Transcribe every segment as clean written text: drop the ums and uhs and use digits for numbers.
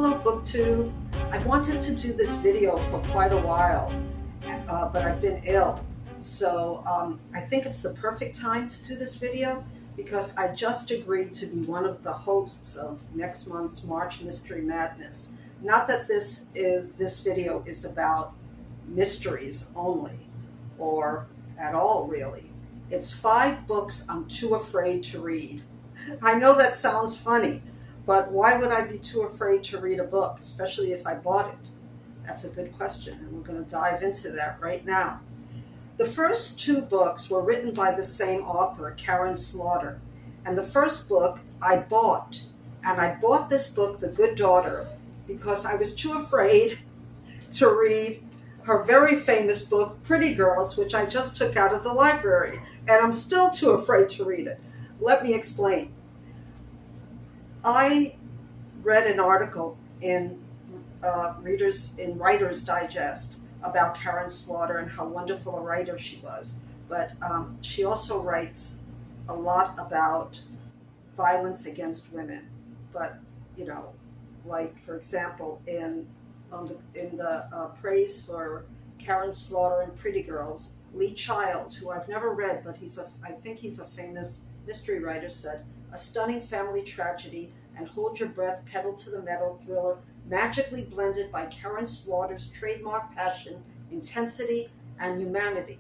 Hello BookTube. I wanted to do this video for quite a while, but I've been ill. So I think it's the perfect time to do this video because I just agreed to be one of the hosts of next month's March Mystery Madness. Not that this video is about mysteries only, or at all really. It's 5 books I'm too afraid to read. I know that sounds funny, but why would I be too afraid to read a book, especially if I bought it? That's a good question, and we're going to dive into that right now. The first 2 books were written by the same author, Karin Slaughter, and the first book I bought, and I bought this book, The Good Daughter, because I was too afraid to read her very famous book, Pretty Girls, which I just took out of the library, and I'm still too afraid to read it. Let me explain. I read an article in Writer's Digest about Karin Slaughter and how wonderful a writer she was, but she also writes a lot about violence against women. But you know, like for example, in the praise for Karin Slaughter and Pretty Girls, Lee Child, who I've never read, but I think he's a famous mystery writer, said, "A stunning family tragedy and hold your breath, pedal to the metal thriller, magically blended by Karin Slaughter's trademark passion, intensity, and humanity.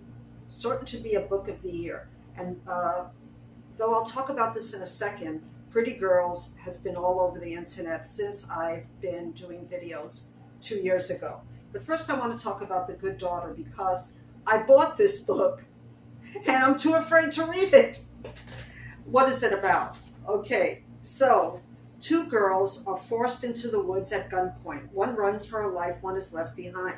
Certain to be a book of the year." And though I'll talk about this in a second, Pretty Girls has been all over the internet since I've been doing videos 2 years ago. But first I want to talk about The Good Daughter because I bought this book and I'm too afraid to read it. What is it about? Okay, so 2 girls are forced into the woods at gunpoint. One runs for her life, one is left behind.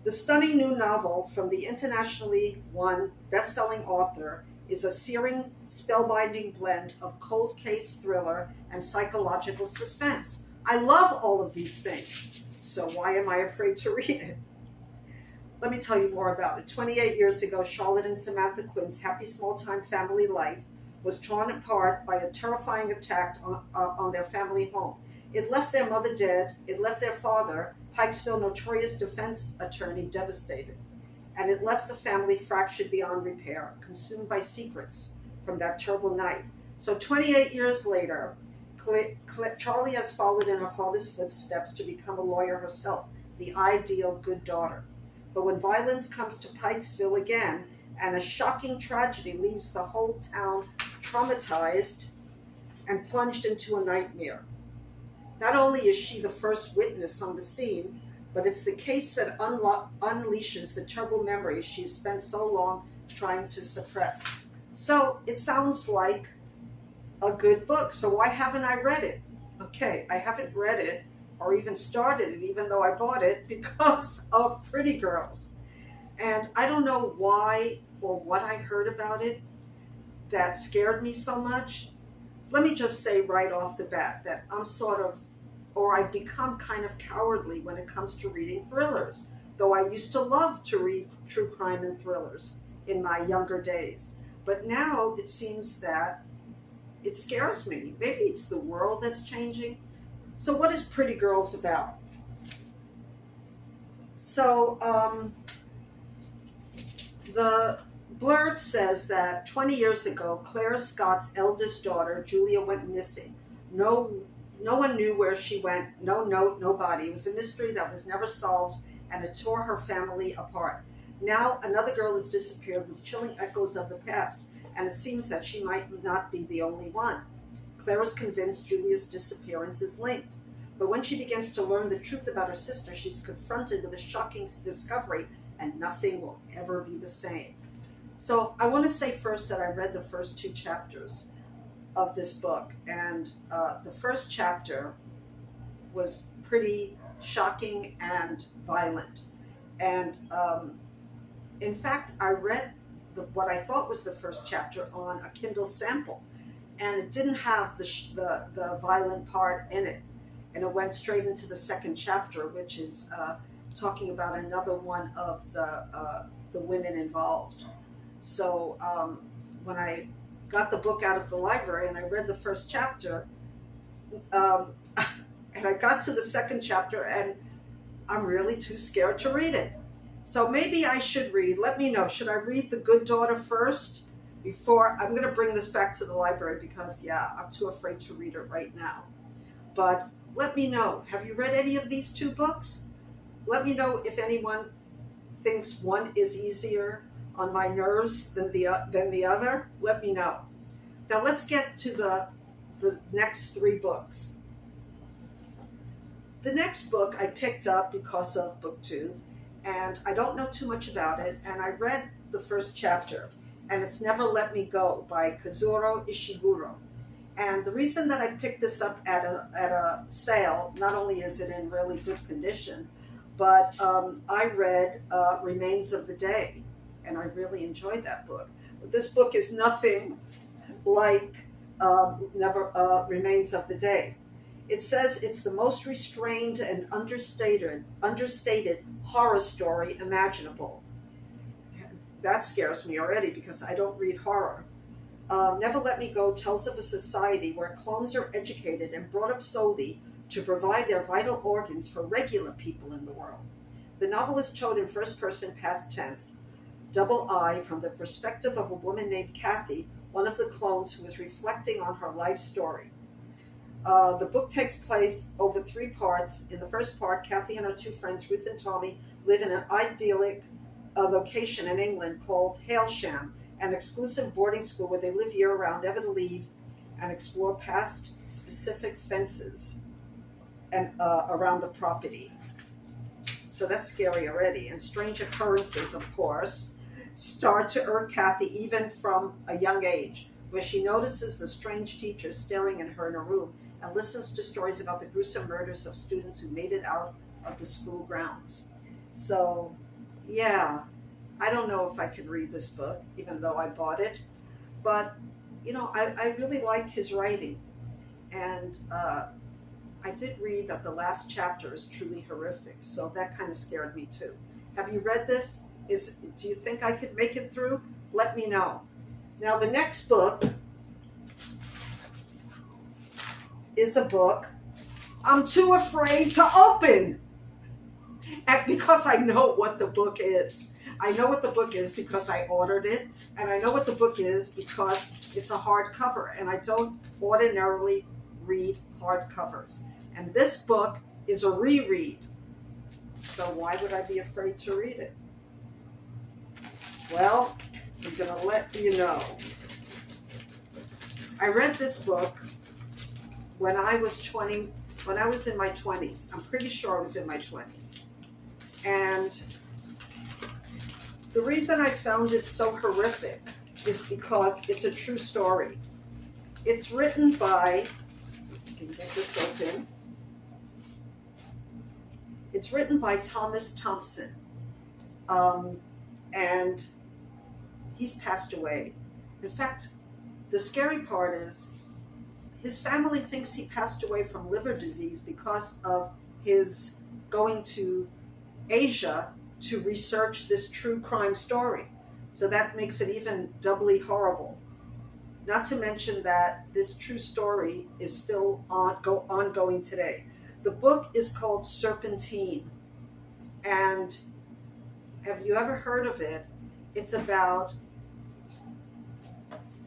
The stunning new novel from the internationally won best-selling author is a searing, spellbinding blend of cold case thriller and psychological suspense. I love all of these things, so why am I afraid to read it? Let me tell you more about it. 28 years ago, Charlotte and Samantha Quinn's happy small-time family life was torn apart by a terrifying attack on their family home. It left their mother dead. It left their father, Pikesville notorious defense attorney, devastated. And it left the family fractured beyond repair, consumed by secrets from that terrible night. So 28 years later, Charlie has followed in her father's footsteps to become a lawyer herself, the ideal good daughter. But when violence comes to Pikesville again, and a shocking tragedy leaves the whole town traumatized and plunged into a nightmare. Not only is she the first witness on the scene, but it's the case that unleashes the terrible memories she's spent so long trying to suppress. So it sounds like a good book, so why haven't I read it? Okay, I haven't read it or even started it, even though I bought it, because of Pretty Girls. And I don't know why or what I heard about it that scared me so much. Let me just say right off the bat that I've become kind of cowardly when it comes to reading thrillers, though I used to love to read true crime and thrillers in my younger days. But now it seems that it scares me. Maybe it's the world that's changing. So what is Pretty Girls about? So the blurb says that 20 years ago, Claire Scott's eldest daughter, Julia, went missing. No one knew where she went, no note, no body. It was a mystery that was never solved, and it tore her family apart. Now another girl has disappeared with chilling echoes of the past, and it seems that she might not be the only one. Claire is convinced Julia's disappearance is linked. But when she begins to learn the truth about her sister, she's confronted with a shocking discovery, and nothing will ever be the same. So I want to say first that I read the first 2 chapters of this book, and the first chapter was pretty shocking and violent. And in fact, I read what I thought was the first chapter on a Kindle sample, and it didn't have the violent part in it, and it went straight into the second chapter, which is talking about another one of the women involved. So when I got the book out of the library and I read the first chapter, And I got to the second chapter and I'm really too scared to read it. So maybe I should read. Let me know. Should I read The Good Daughter first before? I'm going to bring this back to the library because, yeah, I'm too afraid to read it right now. But let me know. Have you read any of these two books? Let me know if anyone thinks one is easier on my nerves than the other. Let me know. Now let's get to the next three books. The next book I picked up because of booktube, and I don't know too much about it, and I read the first chapter, and it's Never Let Me Go by Kazuo Ishiguro. And the reason that I picked this up at a sale, not only is it in really good condition, but I read Remains of the Day, and I really enjoyed that book. But this book is nothing like Remains of the Day. It says it's the most restrained and understated horror story imaginable. That scares me already because I don't read horror. Never Let Me Go tells of a society where clones are educated and brought up solely to provide their vital organs for regular people in the world. The novel is told in first-person past tense, double I, from the perspective of a woman named Kathy, one of the clones who is reflecting on her life story. The book takes place over three parts. In the first part, Kathy and her two friends, Ruth and Tommy, live in an idyllic location in England called Hailsham, an exclusive boarding school where they live year-round, never to leave, and explore past specific fences and around the property. So that's scary already. And strange occurrences, of course, start to irk Kathy even from a young age, where she notices the strange teacher staring at her in a room and listens to stories about the gruesome murders of students who made it out of the school grounds. So, yeah, I don't know if I could read this book, even though I bought it. But, you know, I really like his writing. And I did read that the last chapter is truly horrific, so that kind of scared me too. Have you read this? Do you think I could make it through? Let me know. Now, the next book is a book I'm too afraid to open. And because I know what the book is. I know what the book is because I ordered it, and I know what the book is because it's a hardcover, and I don't ordinarily read hardcovers. And this book is a reread. So why would I be afraid to read it? Well, I'm going to let you know. I read this book when I was in my 20s. I'm pretty sure I was in my 20s. And the reason I found it so horrific is because it's a true story. It's written by, I can get this open. It's written by Thompson. And he's passed away. In fact, the scary part is his family thinks he passed away from liver disease because of his going to Asia to research this true crime story. So that makes it even doubly horrible. Not to mention that this true story is still ongoing today. The book is called Serpentine. And have you ever heard of it? It's about,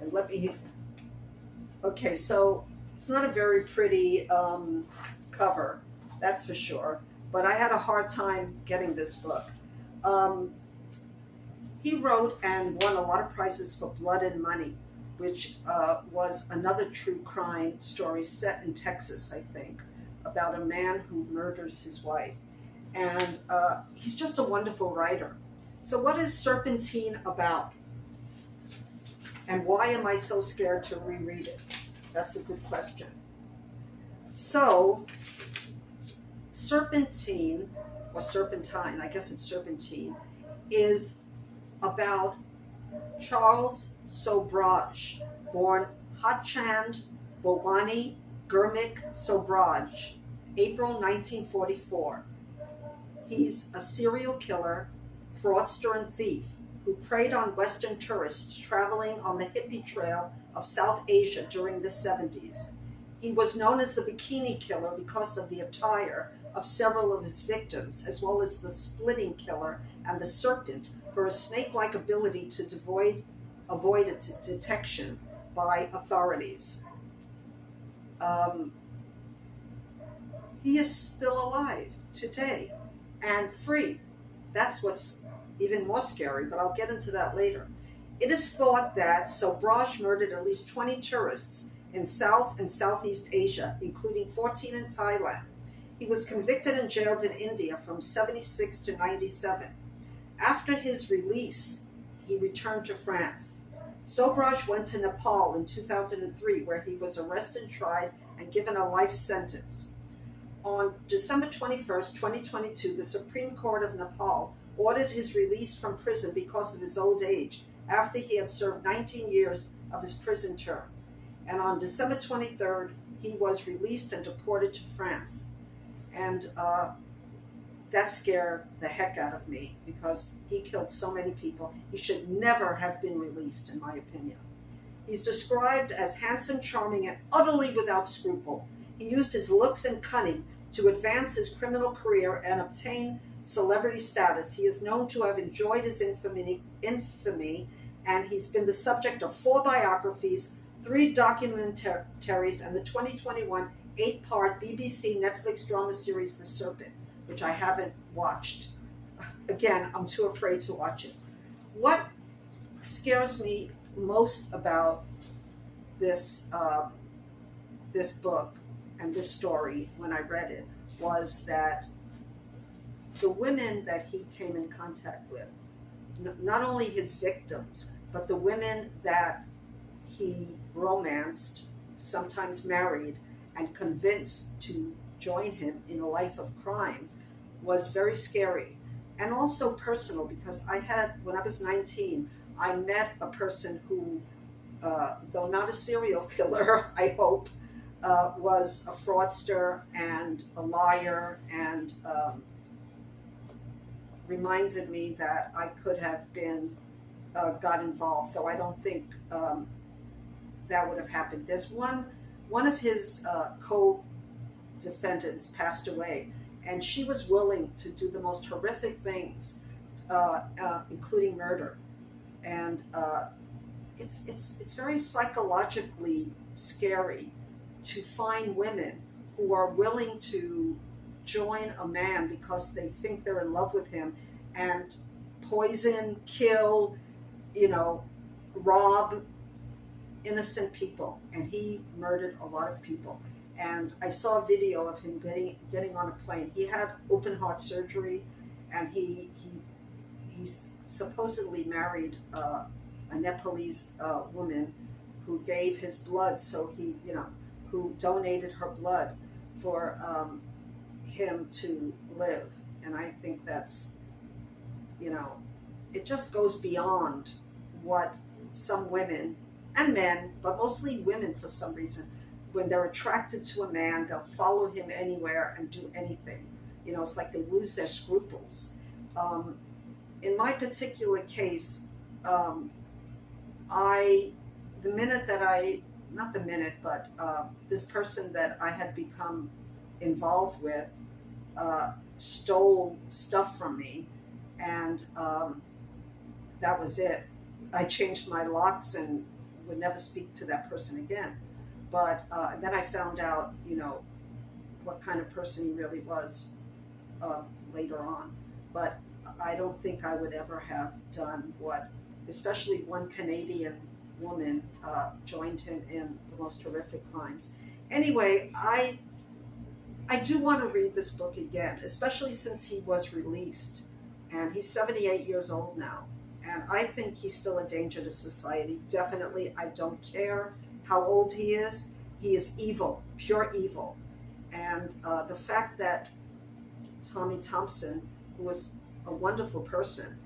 and okay, so it's not a very pretty cover, that's for sure. But I had a hard time getting this book. He wrote and won a lot of prizes for Blood and Money, which was another true crime story set in Texas, I think, about a man who murders his wife. And he's just a wonderful writer. So what is Serpentine about? And why am I so scared to reread it? That's a good question. So, Serpentine, or Serpentine, I guess it's Serpentine, is about Charles Sobraj, born Hachand Bowani Gurmik Sobraj, April 1944. He's a serial killer, fraudster, and thief who preyed on Western tourists traveling on the hippie trail of South Asia during the 70s. He was known as the Bikini Killer because of the attire of several of his victims, as well as the Splitting Killer and the Serpent for his snake-like ability to avoid detection by authorities. He is still alive today and free. That's what's even more scary, but I'll get into that later. It is thought that Sobhraj murdered at least 20 tourists in South and Southeast Asia, including 14 in Thailand. He was convicted and jailed in India from 76 to 97. After his release, he returned to France. Sobhraj went to Nepal in 2003, where he was arrested, tried, and given a life sentence. On December 21st, 2022, the Supreme Court of Nepal ordered his release from prison because of his old age, after he had served 19 years of his prison term. And on December 23rd, he was released and deported to France. And that scared the heck out of me because he killed so many people. He should never have been released, in my opinion. He's described as handsome, charming, and utterly without scruple. He used his looks and cunning to advance his criminal career and obtain celebrity status. He is known to have enjoyed his infamy, and he's been the subject of 4 biographies, 3 documentaries, and the 2021 8-part BBC Netflix drama series, The Serpent, which I haven't watched. Again, I'm too afraid to watch it. What scares me most about this book and this story when I read it was that the women that he came in contact with, not only his victims, but the women that he romanced, sometimes married, and convinced to join him in a life of crime, was very scary and also personal, because when I was 19, I met a person who, though not a serial killer, I hope, was a fraudster and a liar, and reminded me that I could have been got involved, though I don't think that would have happened. There's one of his co-defendants passed away, and she was willing to do the most horrific things, including murder. And it's very psychologically scary to find women who are willing to join a man because they think they're in love with him and poison, kill, rob innocent people. And he murdered a lot of people. And I saw a video of him getting on a plane. He had open heart surgery, and he supposedly married a Nepalese woman who gave his blood, who donated her blood for him to live. And I think that's, it just goes beyond what some women and men, but mostly women for some reason, when they're attracted to a man, they'll follow him anywhere and do anything. It's like they lose their scruples. In my particular case, this person that I had become involved with stole stuff from me, and that was it. I changed my locks and would never speak to that person again. But then I found out, what kind of person he really was later on. But I don't think I would ever have done what, especially one Canadian woman joined him in the most horrific crimes. Anyway, I do want to read this book again, especially since he was released. And he's 78 years old now. And I think he's still a danger to society. Definitely, I don't care how old he is evil, pure evil. And the fact that Tommy Thompson, who was a wonderful person,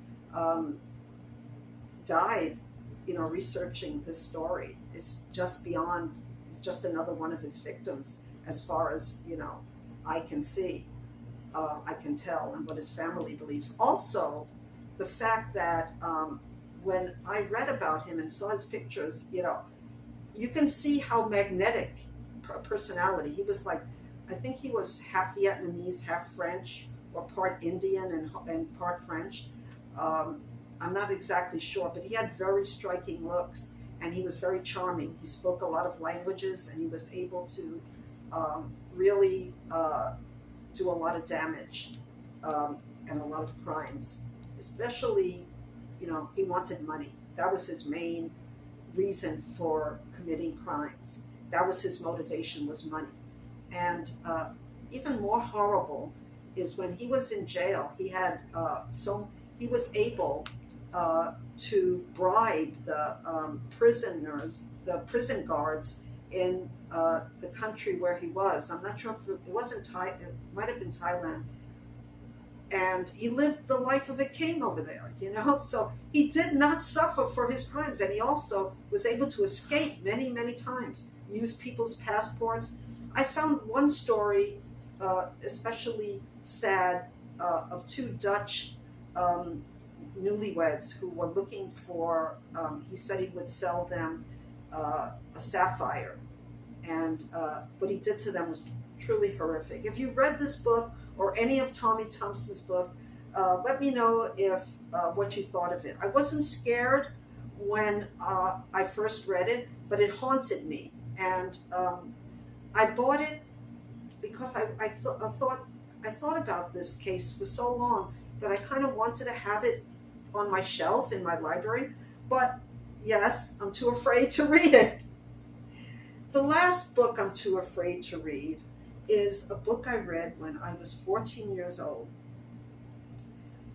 died, researching this story is just beyond, it's just another one of his victims, as far as, I can see, I can tell, and what his family believes. Also, the fact that when I read about him and saw his pictures, you can see how magnetic personality. He was like, I think he was half Vietnamese, half French, or part Indian and part French. I'm not exactly sure, but he had very striking looks, and he was very charming. He spoke a lot of languages, and he was able to really do a lot of damage and a lot of crimes. Especially, he wanted money. That was his main reason for committing crimes. That was his motivation, was money. And even more horrible is when he was in jail, he had he was able to bribe the prisoners, the prison guards in the country where he was. I'm not sure if it wasn't Thailand, it might have been Thailand. And he lived the life of a king over there, So he did not suffer for his crimes, and he also was able to escape many, many times, use people's passports. I found one story especially sad of two Dutch newlyweds who were looking for, he said he would sell them a sapphire. And what he did to them was truly horrific. If you read this book or any of Tommy Thompson's book, let me know if what you thought of it. I wasn't scared when I first read it, but it haunted me. And I bought it because I thought about this case for so long that I kind of wanted to have it on my shelf in my library. But yes, I'm too afraid to read it. The last book I'm too afraid to read is a book I read when I was 14 years old.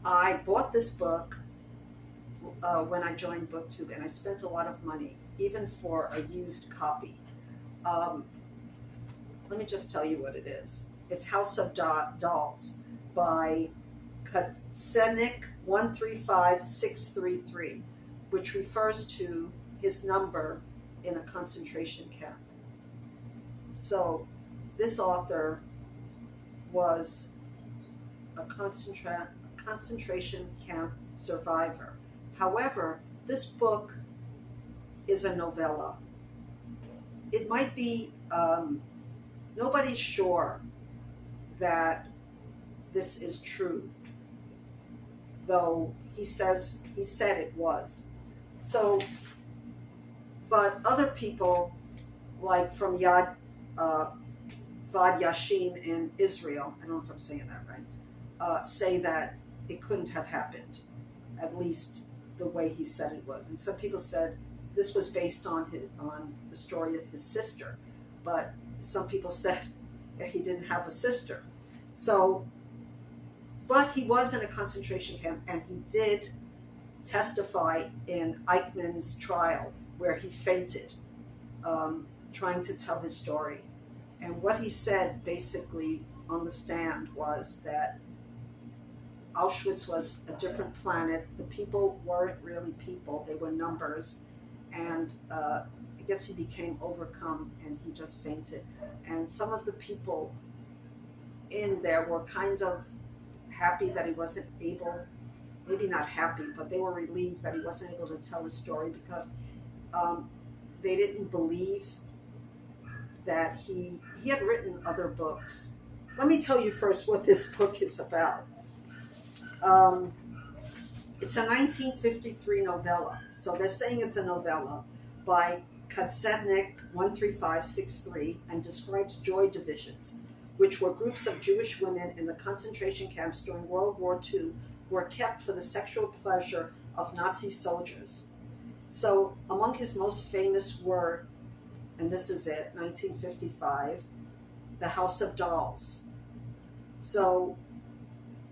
I bought this book when I joined BookTube, and I spent a lot of money, even for a used copy. Let me just tell you what it is. It's House of Dolls by Ka-tzetnik 135633, which refers to his number in a concentration camp. So this author was a concentration camp survivor. However, this book is a novella. It might be, nobody's sure that this is true, though he said it was. So, but other people, like from Vad Yashin in Israel, I don't know if I'm saying that right, say that it couldn't have happened, at least the way he said it was. And some people said this was based on the story of his sister, but some people said that he didn't have a sister. So, but he was in a concentration camp, and he did testify in Eichmann's trial where he fainted, trying to tell his story. And what he said basically on the stand was that Auschwitz was a different planet. The people weren't really people, they were numbers. And I guess he became overcome and he just fainted. And some of the people in there were kind of happy that he wasn't able, maybe not happy, but they were relieved that he wasn't able to tell his story, because they didn't believe that he had written other books. Let me tell you first what this book is about. It's a 1953 novella, so they're saying it's a novella by Ka-tzetnik 13563, and describes joy divisions, which were groups of Jewish women in the concentration camps during World War II who were kept for the sexual pleasure of Nazi soldiers. So among his most famous were, and this is it, 1955, The House of Dolls. So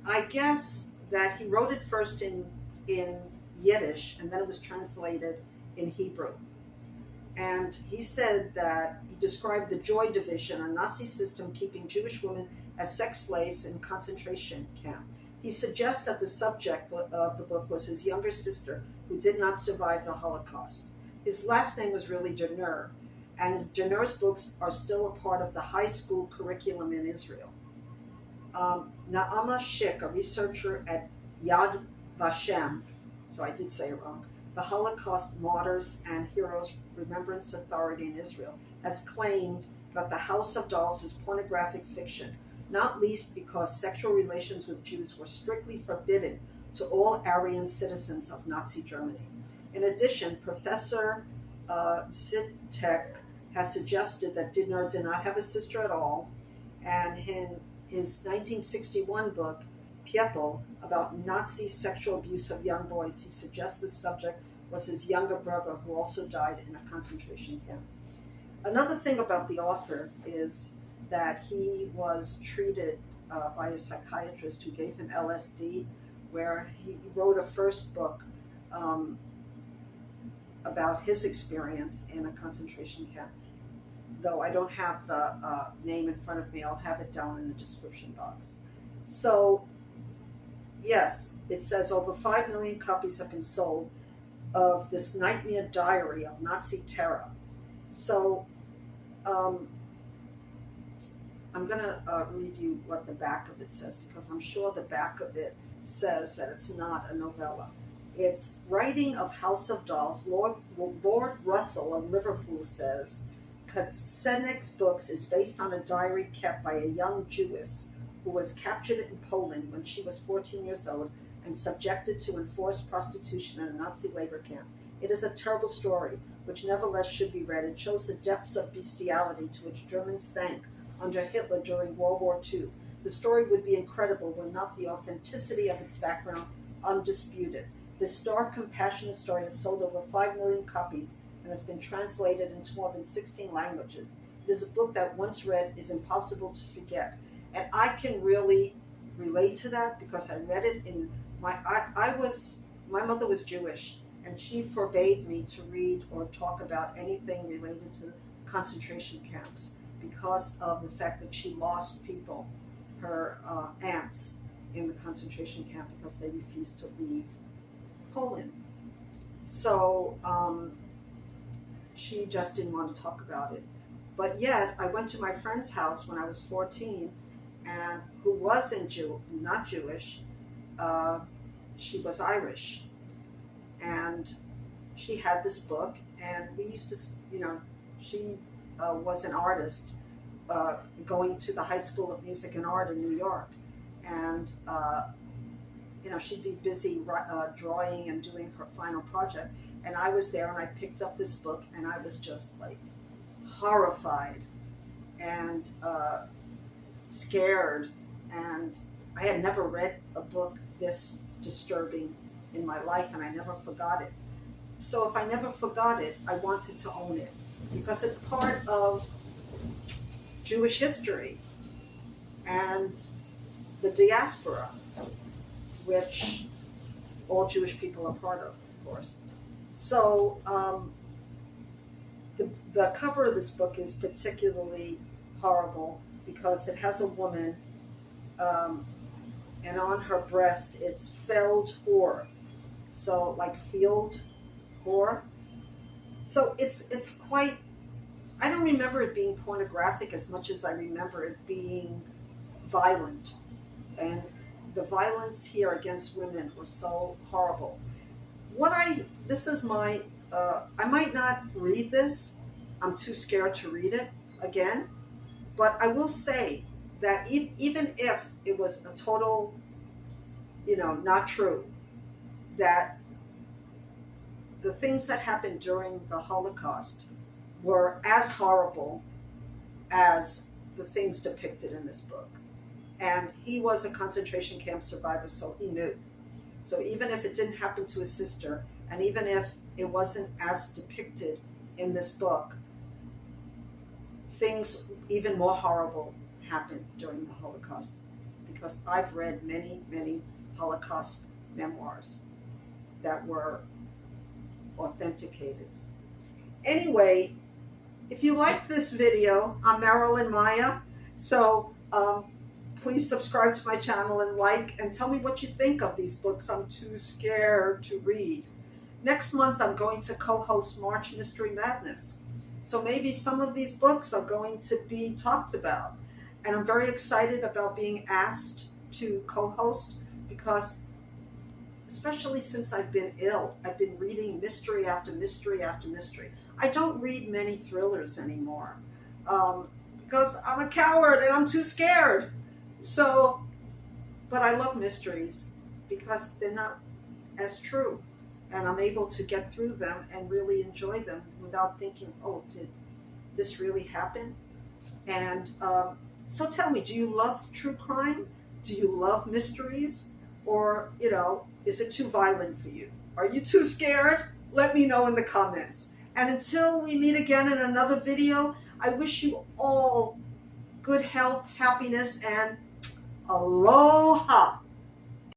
I guess that he wrote it first in Yiddish, and then it was translated in Hebrew. And he said that he described the Joy Division, a Nazi system keeping Jewish women as sex slaves in concentration camp. He suggests that the subject of the book was his younger sister, who did not survive the Holocaust. His last name was really Jenner, and his Jenner's books are still a part of the high school curriculum in Israel. Naama Schick, a researcher at Yad Vashem, so I did say it wrong, the Holocaust Martyrs and Heroes Remembrance Authority in Israel, has claimed that the House of Dolls is pornographic fiction, not least because sexual relations with Jews were strictly forbidden to all Aryan citizens of Nazi Germany. In addition, Professor Ka-tzetnik has suggested that Didner did not have a sister at all, and in his 1961 book, People, about Nazi sexual abuse of young boys, he suggests this subject was his younger brother, who also died in a concentration camp. Another thing about the author is that he was treated by a psychiatrist who gave him LSD, where he wrote a first book about his experience in a concentration camp. Though I don't have the name in front of me, I'll have it down in the description box. So, yes, it says over 5 million copies have been sold of this nightmare diary of Nazi terror. So, I'm going to read you what the back of it says, because I'm sure the back of it says that it's not a novella. It's writing of House of Dolls. Lord Russell of Liverpool says, Ka-tzetnik's books is based on a diary kept by a young Jewess who was captured in Poland when she was 14 years old and subjected to enforced prostitution in a Nazi labor camp. It is a terrible story, which nevertheless should be read. It shows the depths of bestiality to which Germans sank under Hitler during World War II. The story would be incredible were not the authenticity of its background undisputed. This stark, compassionate story has sold over 5 million copies and has been translated into more than 16 languages. It is a book that once read is impossible to forget. And I can really relate to that because I read it in my mother was Jewish, and she forbade me to read or talk about anything related to concentration camps because of the fact that she lost people, her aunts, in the concentration camp because they refused to leave Poland. So she just didn't want to talk about it. But yet, I went to my friend's house when I was 14, and who wasn't not Jewish, she was Irish. And she had this book, and we used to, she was an artist going to the High School of Music and Art in New York. And, she'd be busy drawing and doing her final project. And I was there, and I picked up this book, and I was just like horrified and scared. And I had never read a book this disturbing in my life, and I never forgot it. So if I never forgot it, I wanted to own it because it's part of Jewish history and the diaspora, which all Jewish people are part of course. So the cover of this book is particularly horrible because it has a woman, and on her breast it's Feld whore, so like field whore. So it's quite, I don't remember it being pornographic as much as I remember it being violent. And the violence here against women was so horrible. This is my, I might not read this. I'm too scared to read it again. But I will say that even if it was a total, not true, that the things that happened during the Holocaust were as horrible as the things depicted in this book. And he was a concentration camp survivor, so he knew. So even if it didn't happen to his sister, and even if it wasn't as depicted in this book, things even more horrible happened during the Holocaust. Because I've read many, many Holocaust memoirs that were authenticated. Anyway, if you like this video, I'm Marilyn Maya, so please subscribe to my channel and like, and tell me what you think of these books I'm too scared to read. Next month, I'm going to co-host March Mystery Madness. So maybe some of these books are going to be talked about. And I'm very excited about being asked to co-host because, especially since I've been ill, I've been reading mystery after mystery after mystery. I don't read many thrillers anymore. because I'm a coward and I'm too scared. So, but I love mysteries because they're not as true. And I'm able to get through them and really enjoy them without thinking, oh, did this really happen? And so tell me, do you love true crime? Do you love mysteries? Or, is it too violent for you? Are you too scared? Let me know in the comments. And until we meet again in another video, I wish you all good health, happiness, and aloha.